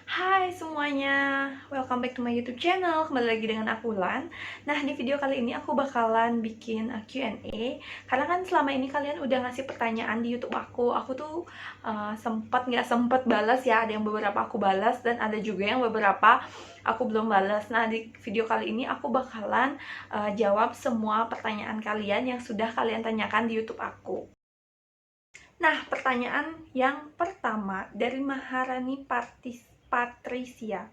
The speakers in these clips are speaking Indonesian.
Hai semuanya, welcome back to my YouTube channel. Kembali lagi dengan aku Lan. Nah, di video kali ini aku bakalan bikin Q&A. Karena kan selama ini kalian udah ngasih pertanyaan di YouTube aku. Aku tuh nggak sempat balas ya. Ada yang beberapa aku balas dan ada juga yang beberapa aku belum balas. Nah, di video kali ini aku bakalan jawab semua pertanyaan kalian yang sudah kalian tanyakan di YouTube aku. Nah, pertanyaan yang pertama dari Maharani Patricia.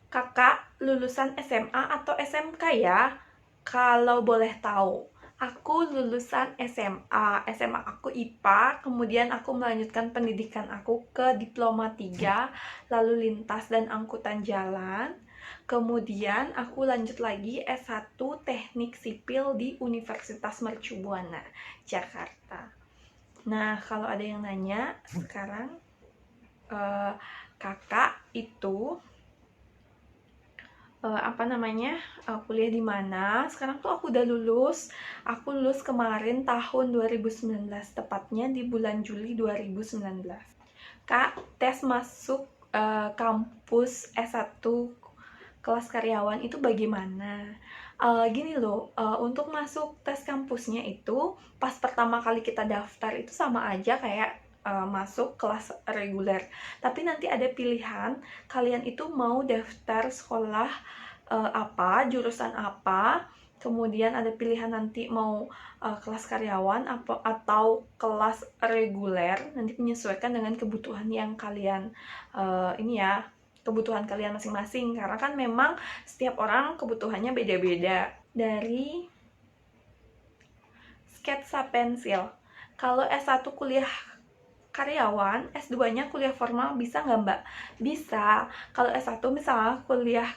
Kakak lulusan SMA atau SMK ya? Kalau boleh tahu, aku lulusan SMA. SMA aku IPA, kemudian aku melanjutkan pendidikan aku ke Diploma 3, lalu lintas dan angkutan jalan. Kemudian aku lanjut lagi S1 Teknik Sipil di Universitas Mercu Buana, Jakarta. Nah, kalau ada yang nanya sekarang, kakak itu kuliah di mana? Sekarang tuh aku udah lulus. Aku lulus kemarin tahun 2019, tepatnya di bulan Juli 2019. Kak, tes masuk kampus S1 kelas karyawan itu bagaimana? Gini loh, untuk masuk tes kampusnya itu pas pertama kali kita daftar itu sama aja kayak masuk kelas reguler. Tapi nanti ada pilihan, kalian itu mau daftar sekolah apa, jurusan apa, kemudian ada pilihan nanti mau kelas karyawan atau kelas reguler, nanti menyesuaikan dengan kebutuhan yang kalian kebutuhan kalian masing-masing, karena kan memang setiap orang kebutuhannya beda-beda. Dari sketsa pensil, kalau S1 kuliah karyawan, S2-nya kuliah formal bisa nggak mbak? Bisa. Kalau S1 misalnya kuliah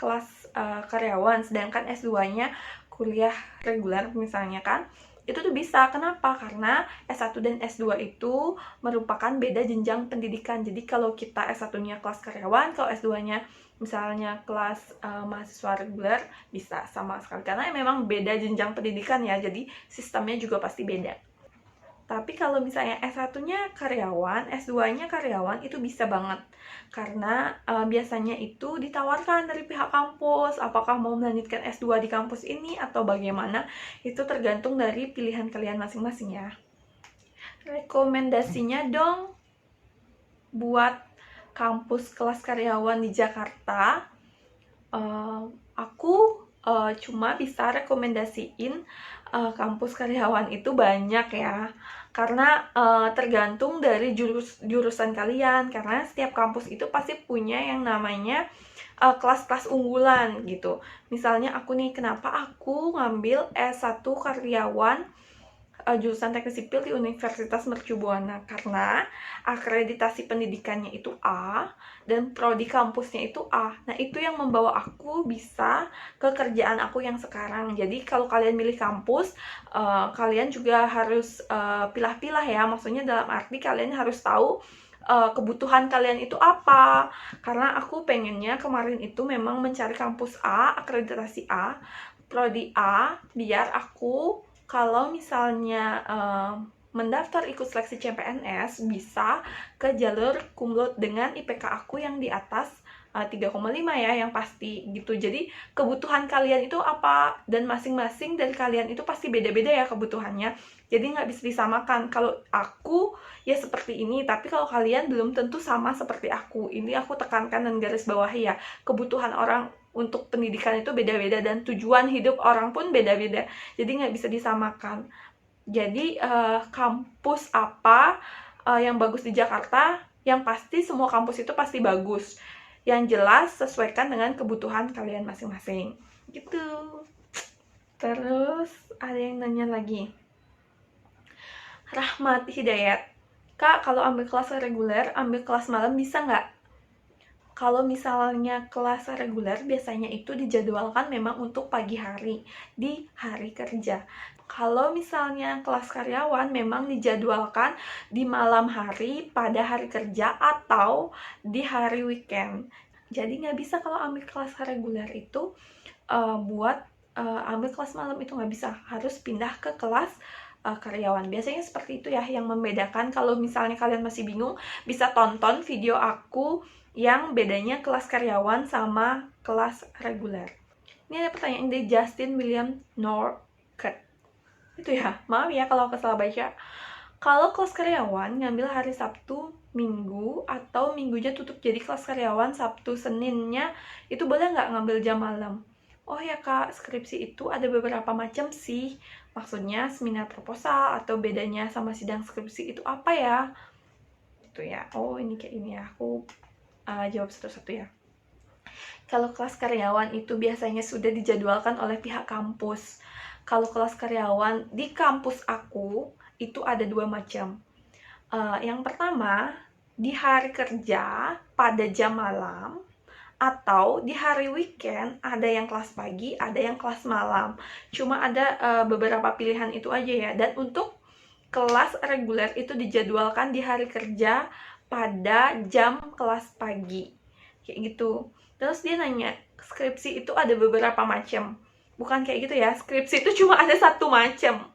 kelas karyawan, sedangkan S2-nya kuliah reguler misalnya kan, itu tuh bisa. Kenapa? Karena S1 dan S2 itu merupakan beda jenjang pendidikan. Jadi kalau kita S1-nya kelas karyawan, kalau S2-nya misalnya kelas mahasiswa reguler, bisa sama sekali. Karena memang beda jenjang pendidikan ya, jadi sistemnya juga pasti beda. Tapi kalau misalnya S1-nya karyawan, S2-nya karyawan, itu bisa banget. Karena biasanya itu ditawarkan dari pihak kampus, apakah mau melanjutkan S2 di kampus ini atau bagaimana, itu tergantung dari pilihan kalian masing-masing ya. Rekomendasinya dong buat kampus kelas karyawan di Jakarta. Aku cuma bisa rekomendasiin kampus karyawan itu banyak ya, karena tergantung dari jurusan kalian, karena setiap kampus itu pasti punya yang namanya kelas-kelas unggulan gitu. Misalnya aku nih, kenapa aku ngambil S1 karyawan jurusan teknik sipil di Universitas Mercu Buana, karena akreditasi pendidikannya itu A dan prodi kampusnya itu A. Nah, itu yang membawa aku bisa ke kerjaan aku yang sekarang. Jadi kalau kalian milih kampus, kalian juga harus pilah-pilah ya. Maksudnya dalam arti kalian harus tahu kebutuhan kalian itu apa. Karena aku pengennya kemarin itu memang mencari kampus A, akreditasi A, prodi A, biar aku kalau misalnya mendaftar ikut seleksi CPNS bisa ke jalur kumlot dengan IPK aku yang di atas 3,5 ya, yang pasti gitu. Jadi kebutuhan kalian itu apa, dan masing-masing dari kalian itu pasti beda-beda ya kebutuhannya. Jadi nggak bisa disamakan. Kalau aku ya seperti ini, tapi kalau kalian belum tentu sama seperti aku. Ini aku tekankan dan garis bawahi ya. Kebutuhan orang untuk pendidikan itu beda-beda, dan tujuan hidup orang pun beda-beda. Jadi nggak bisa disamakan. Jadi kampus apa yang bagus di Jakarta? Yang pasti semua kampus itu pasti bagus. Yang jelas sesuaikan dengan kebutuhan kalian masing-masing. Gitu. Terus ada yang nanya lagi. Rahmat Hidayat. Kak, kalau ambil kelas reguler, ambil kelas malam bisa nggak? Kalau misalnya kelas reguler biasanya itu dijadwalkan memang untuk pagi hari, di hari kerja. Kalau misalnya kelas karyawan memang dijadwalkan di malam hari pada hari kerja atau di hari weekend. Jadi nggak bisa kalau ambil kelas reguler itu buat ambil kelas malam, itu nggak bisa. Harus pindah ke kelas karyawan. Biasanya seperti itu ya yang membedakan. Kalau misalnya kalian masih bingung, bisa tonton video aku yang bedanya kelas karyawan sama kelas reguler. Ini ada pertanyaan dari Justin William Norcut. Itu ya, maaf ya kalau aku salah baca. Kalau kelas karyawan ngambil hari Sabtu, Minggu, atau minggunya tutup jadi kelas karyawan Sabtu, Seninnya, itu boleh nggak ngambil jam malam? Oh ya kak, skripsi itu ada beberapa macam sih. Maksudnya seminar proposal atau bedanya sama sidang skripsi itu apa ya? Itu ya, oh ini kayak ini ya, aku jawab satu-satu ya. Kalau kelas karyawan itu biasanya sudah dijadwalkan oleh pihak kampus. Kalau kelas karyawan di kampus aku, itu ada dua macam. Yang pertama, di hari kerja pada jam malam, atau di hari weekend ada yang kelas pagi, ada yang kelas malam. Cuma ada beberapa pilihan itu aja ya. Dan untuk kelas reguler itu dijadwalkan di hari kerja pada jam kelas pagi. Kayak gitu. Terus dia nanya, skripsi itu ada beberapa macam. Bukan kayak gitu ya, skripsi itu cuma ada satu macam.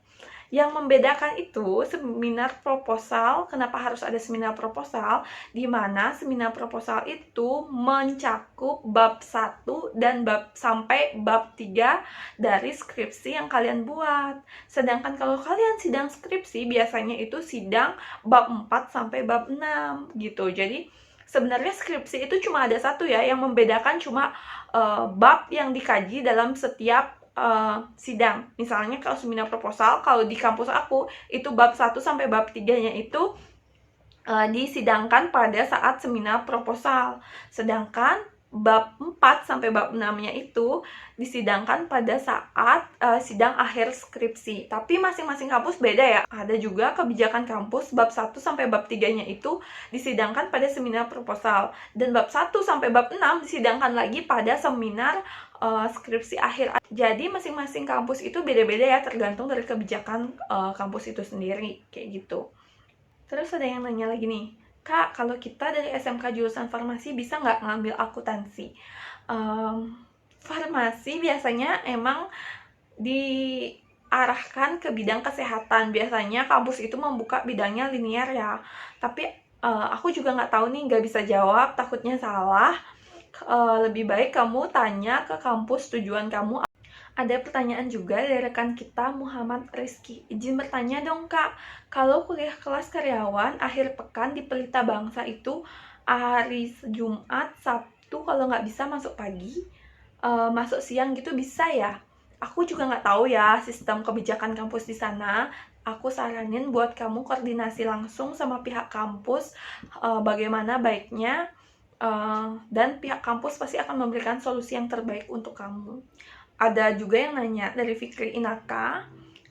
Yang membedakan itu seminar proposal. Kenapa harus ada seminar proposal? Di mana seminar proposal itu mencakup bab 1 dan sampai bab 3 dari skripsi yang kalian buat. Sedangkan kalau kalian sidang skripsi, biasanya itu sidang bab 4 sampai bab 6 gitu. Jadi sebenarnya skripsi itu cuma ada satu ya, yang membedakan cuma bab yang dikaji dalam setiap sidang. Misalnya kalau seminar proposal, kalau di kampus aku itu bab 1 sampai bab 3-nya itu disidangkan pada saat seminar proposal. Sedangkan bab 4 sampai bab 6-nya itu disidangkan pada saat sidang akhir skripsi. Tapi masing-masing kampus beda ya. Ada juga kebijakan kampus bab 1 sampai bab 3-nya itu disidangkan pada seminar proposal. Dan bab 1 sampai bab 6 disidangkan lagi pada seminar skripsi akhir. Jadi masing-masing kampus itu beda-beda ya, tergantung dari kebijakan kampus itu sendiri, kayak gitu. Terus ada yang nanya lagi nih, Kak, kalau kita dari SMK jurusan farmasi bisa nggak ngambil akuntansi? Farmasi biasanya emang diarahkan ke bidang kesehatan. Biasanya kampus itu membuka bidangnya linear ya. Tapi aku juga nggak tahu nih, nggak bisa jawab, takutnya salah. Lebih baik kamu tanya ke kampus tujuan kamu. Ada pertanyaan juga dari rekan kita, Muhammad Rizky. Izin bertanya dong kak, kalau kuliah kelas karyawan akhir pekan di Pelita Bangsa itu hari Jumat, Sabtu, kalau nggak bisa masuk pagi, masuk siang gitu bisa ya? Aku juga nggak tahu ya sistem kebijakan kampus di sana. Aku saranin buat kamu koordinasi langsung sama pihak kampus, bagaimana baiknya. Dan pihak kampus pasti akan memberikan solusi yang terbaik untuk kamu. Ada juga yang nanya dari Fikri Inaka,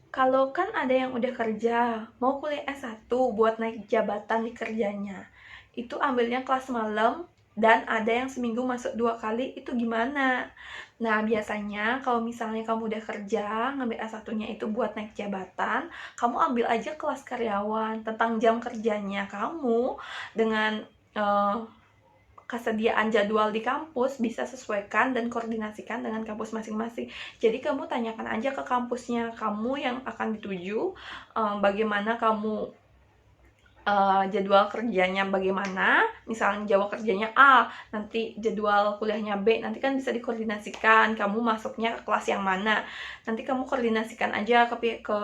kalau kan ada yang udah kerja, mau kuliah S1 buat naik jabatan di kerjanya, itu ambilnya kelas malam dan ada yang seminggu masuk 2 kali, itu gimana? Nah, biasanya kalau misalnya kamu udah kerja, ngambil S1-nya itu buat naik jabatan, kamu ambil aja kelas karyawan tentang jam kerjanya kamu dengan kesediaan jadwal di kampus bisa sesuaikan dan koordinasikan dengan kampus masing-masing. Jadi kamu tanyakan aja ke kampusnya kamu yang akan dituju, bagaimana kamu jadwal kerjanya bagaimana. Misalnya jadwal kerjanya A, nanti jadwal kuliahnya B, nanti kan bisa dikoordinasikan kamu masuknya ke kelas yang mana. Nanti kamu koordinasikan aja ke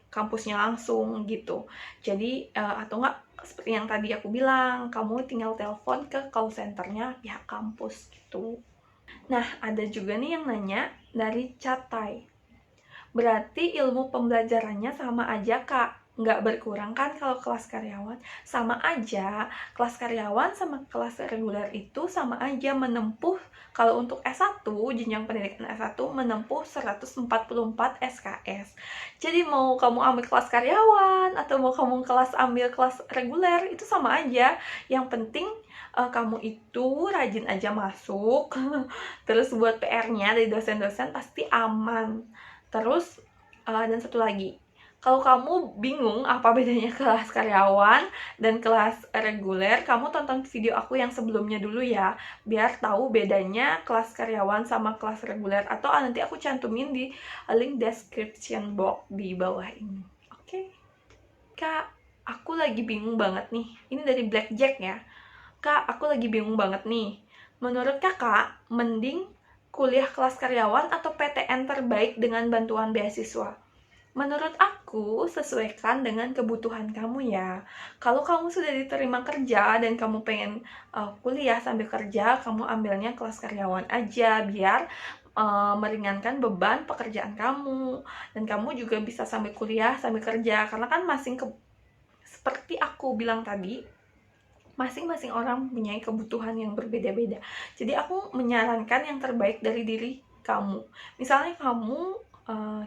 kampusnya langsung gitu. Jadi atau enggak seperti yang tadi aku bilang, kamu tinggal telepon ke call centernya pihak kampus gitu. Nah, ada juga nih yang nanya dari Catai. Berarti ilmu pembelajarannya sama aja kak, nggak berkurang kan kalau kelas karyawan? Sama aja, kelas karyawan sama kelas reguler itu sama aja menempuh. Kalau untuk S1, jenjang pendidikan S1 menempuh 144 SKS. Jadi mau kamu ambil kelas karyawan atau mau kamu ambil kelas reguler, itu sama aja. Yang penting kamu itu rajin aja masuk. Terus buat PR-nya dari dosen-dosen pasti aman. Terus dan satu lagi, kalau kamu bingung apa bedanya kelas karyawan dan kelas reguler, kamu tonton video aku yang sebelumnya dulu ya, biar tahu bedanya kelas karyawan sama kelas reguler, atau nanti aku cantumin di link description box di bawah ini. Oke. Kak, aku lagi bingung banget nih. Ini dari Blackjack ya. Kak, aku lagi bingung banget nih. Menurut kakak, mending kuliah kelas karyawan atau PTN terbaik dengan bantuan beasiswa? Menurut aku, sesuaikan dengan kebutuhan kamu ya. Kalau kamu sudah diterima kerja dan kamu pengen kuliah sambil kerja, kamu ambilnya kelas karyawan aja biar meringankan beban pekerjaan kamu. Dan kamu juga bisa sambil kuliah sambil kerja karena kan seperti aku bilang tadi, masing-masing orang mempunyai kebutuhan yang berbeda-beda. Jadi aku menyarankan yang terbaik dari diri kamu. Misalnya kamu,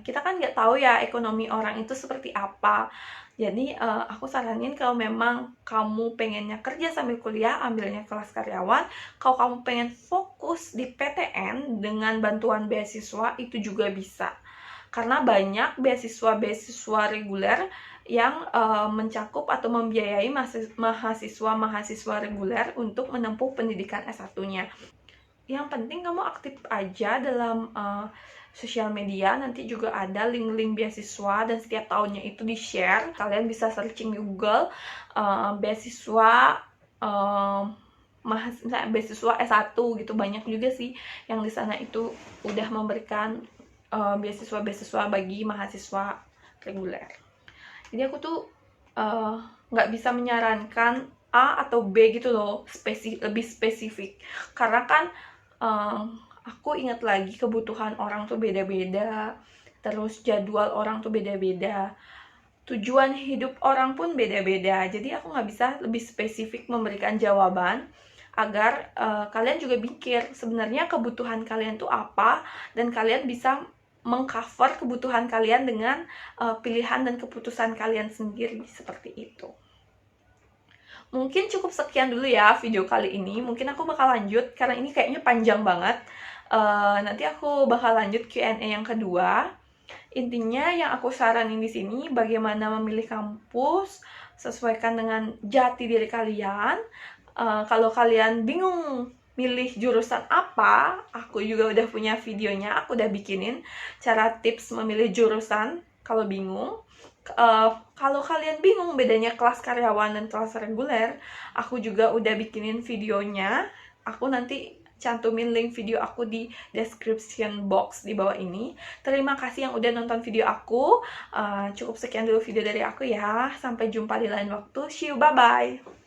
kita kan nggak tahu ya ekonomi orang itu seperti apa. Jadi aku saranin kalau memang kamu pengennya kerja sambil kuliah, ambilnya kelas karyawan. Kalau kamu pengen fokus di PTN dengan bantuan beasiswa, itu juga bisa. Karena banyak beasiswa-beasiswa reguler yang mencakup atau membiayai mahasiswa-mahasiswa reguler untuk menempuh pendidikan S1-nya. Yang penting kamu aktif aja dalam sosial media, nanti juga ada link-link beasiswa dan setiap tahunnya itu di-share. Kalian bisa searching di Google beasiswa beasiswa S1 gitu, banyak juga sih yang di sana itu udah memberikan beasiswa-beasiswa bagi mahasiswa reguler. Jadi aku tuh nggak bisa menyarankan A atau B gitu loh, lebih spesifik. Karena kan aku ingat lagi kebutuhan orang tuh beda-beda, terus jadwal orang tuh beda-beda, tujuan hidup orang pun beda-beda. Jadi aku nggak bisa lebih spesifik memberikan jawaban agar kalian juga pikir sebenarnya kebutuhan kalian tuh apa dan kalian bisa mengcover kebutuhan kalian dengan pilihan dan keputusan kalian sendiri seperti itu. Mungkin cukup sekian dulu ya video kali ini. Mungkin aku bakal lanjut karena ini kayaknya panjang banget. Nanti aku bakal lanjut Q&A yang kedua. Intinya yang aku saranin di sini bagaimana memilih kampus sesuaikan dengan jati diri kalian. Kalau kalian bingung milih jurusan apa, aku juga udah punya videonya, aku udah bikinin cara tips memilih jurusan kalau bingung. Kalau kalian bingung bedanya kelas karyawan dan kelas reguler, aku juga udah bikinin videonya. Aku nanti cantumin link video aku di description box di bawah ini. Terima kasih yang udah nonton video aku. Cukup sekian dulu video dari aku ya. Sampai jumpa di lain waktu. See you, bye-bye.